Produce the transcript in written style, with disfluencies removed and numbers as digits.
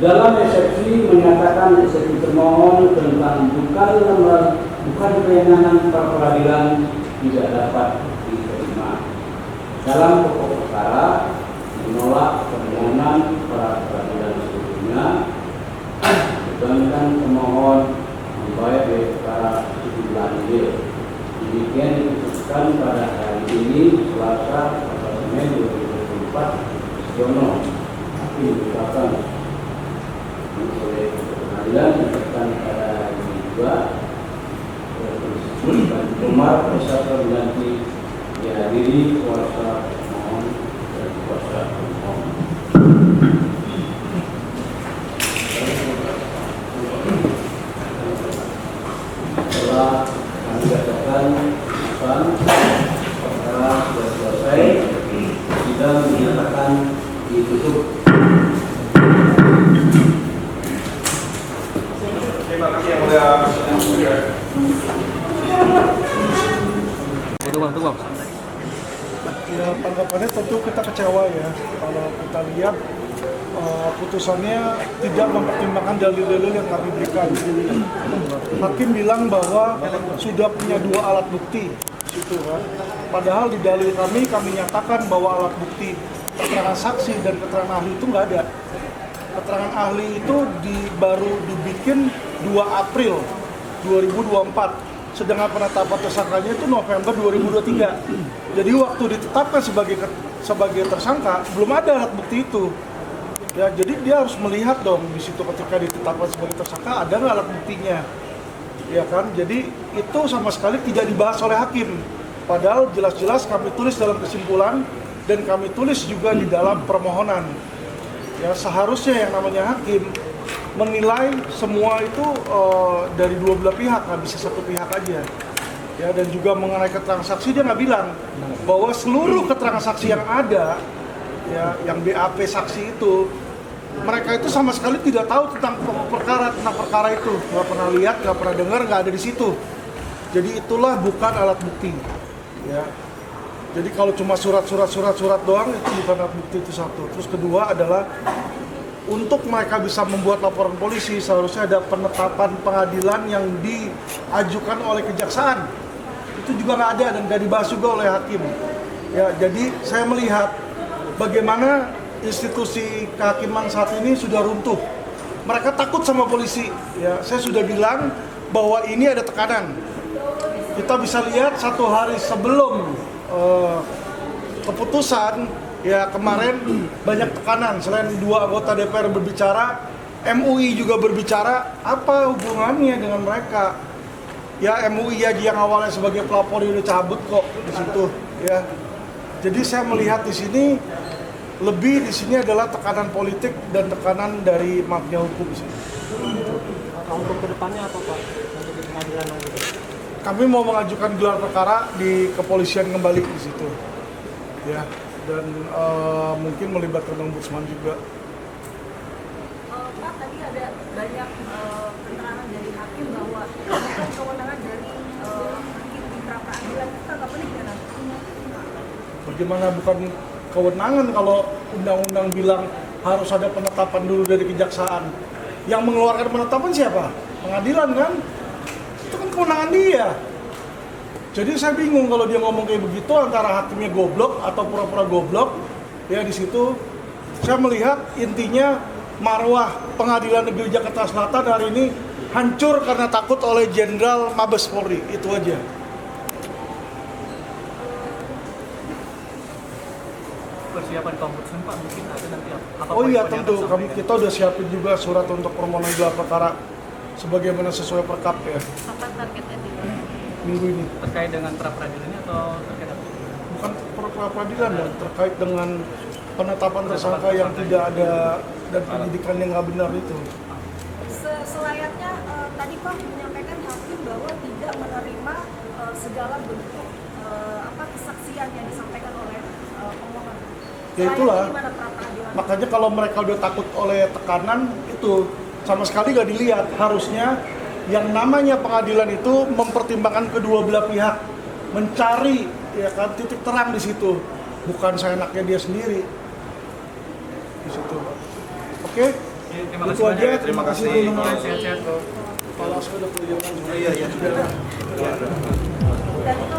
Dalam eksepsi menyatakan eksepsi termohon tentang bukan kewenangan pra peradilan tidak dapat diterima. Dalam pokok perkara menolak permohonan pra peradilan sebelumnya, sedangkan pemohon membayar dari perkara sejumlah nilai. Demikian diputuskan pada hari ini Selasa 4 Mei 2024 Siono hakim merupakan oleh pengadilan diberikan pada hari ini juga dan Umar beserta mengganti dihadiri kuasa pemohon dan kuasa pemohon. Setelah kami bacakan perkara sudah selesai, sidang dinyatakan ditutup. Terima kasih yang mulia. Ya, tanggapannya tentu kita kecewa ya kalau kita lihat putusannya tidak mempertimbangkan dalil-dalil yang kami berikan. Hakim bilang bahwa sudah punya 2 alat bukti, situ kan. Padahal di dalil kami nyatakan bahwa alat bukti keterangan saksi dan keterangan ahli itu nggak ada. Keterangan ahli itu baru dibikin 2 April 2024. Sedangkan penetapan tersangkanya itu November 2023. Jadi waktu ditetapkan sebagai tersangka belum ada alat bukti itu. Ya, jadi dia harus melihat dong di situ ketika ditetapkan sebagai tersangka ada nggak alat buktinya. Ya kan? Jadi itu sama sekali tidak dibahas oleh hakim. Padahal jelas-jelas kami tulis dalam kesimpulan dan kami tulis juga di dalam permohonan. Ya, seharusnya yang namanya hakim menilai semua itu dari 2 belah pihak, nggak bisa satu pihak aja. Ya, dan juga mengenai keterangan saksi dia nggak bilang bahwa seluruh keterangan saksi yang ada, ya, yang BAP saksi itu, mereka itu sama sekali tidak tahu tentang perkara itu, nggak pernah lihat, nggak pernah dengar, nggak ada di situ. Jadi itulah bukan alat bukti. Ya. Jadi kalau cuma surat doang itu bukan alat bukti, itu satu. Terus kedua adalah untuk mereka bisa membuat laporan polisi seharusnya ada penetapan pengadilan yang diajukan oleh kejaksaan. Itu juga nggak ada dan nggak dibahas juga oleh hakim. Ya, jadi saya melihat bagaimana institusi kehakiman saat ini sudah runtuh. Mereka takut sama polisi. Ya, saya sudah bilang bahwa ini ada tekanan. Kita bisa lihat 1 hari sebelum keputusan, ya kemarin banyak tekanan. Selain 2 anggota DPR berbicara, MUI juga berbicara. Apa hubungannya dengan mereka? Ya, MUI aja yang awalnya sebagai pelapor udah cabut kok di situ. Ya, jadi saya melihat di sini adalah tekanan politik dan tekanan dari mafia hukum sih. Untuk kedepannya apa Pak? Untuk di pengadilan gitu. Kami mau mengajukan gelar perkara di kepolisian kembali di situ. Ya, dan mungkin melibatkan ombudsman juga. Pak, tadi ada banyak keterangan dari hakim bahwa bukan kewenangan dari hakim di pra peradilan. Tanggapannya gimana? Bagaimana bukan kewenangan kalau undang-undang bilang harus ada penetapan dulu dari kejaksaan? Yang mengeluarkan penetapan siapa? Pengadilan kan? Itu kan kewenangan dia. Jadi saya bingung kalau dia ngomong kayak begitu antara hakimnya goblok atau pura-pura goblok. Ya, di situ saya melihat intinya marwah Pengadilan Negeri Jakarta Selatan hari ini hancur karena takut oleh Jenderal Mabes Polri. Itu aja. Persiapan ombudsman Pak mungkin ada nanti apa? Oh iya, tentu kita udah siapin juga surat untuk permohonan gelar perkara sebagaimana sesuai perkap ya. Apa targetnya di Minggu ini. Terkait dengan pra peradilan ini atau terkait apa? Bukan pra peradilan dan terkait dengan penetapan tersangka yang tidak ada dan penyidikan yang nggak benar itu. Selayaknya tadi Pak menyampaikan hakim bahwa tidak menerima segala bentuk kesaksian yang disampaikan oleh pemohon. Ya itulah. Gimana pra peradilan? Makanya kalau mereka udah takut oleh tekanan itu sama sekali nggak dilihat. Harusnya yang namanya pengadilan itu mempertimbangkan kedua belah pihak, mencari ya kan titik terang di situ, bukan seenaknya dia sendiri di situ. Oke, Terima Itu aja. Terima kasih. Sehat-sehat bro. Kepala saya udah kelihatan. Iya. Dan itu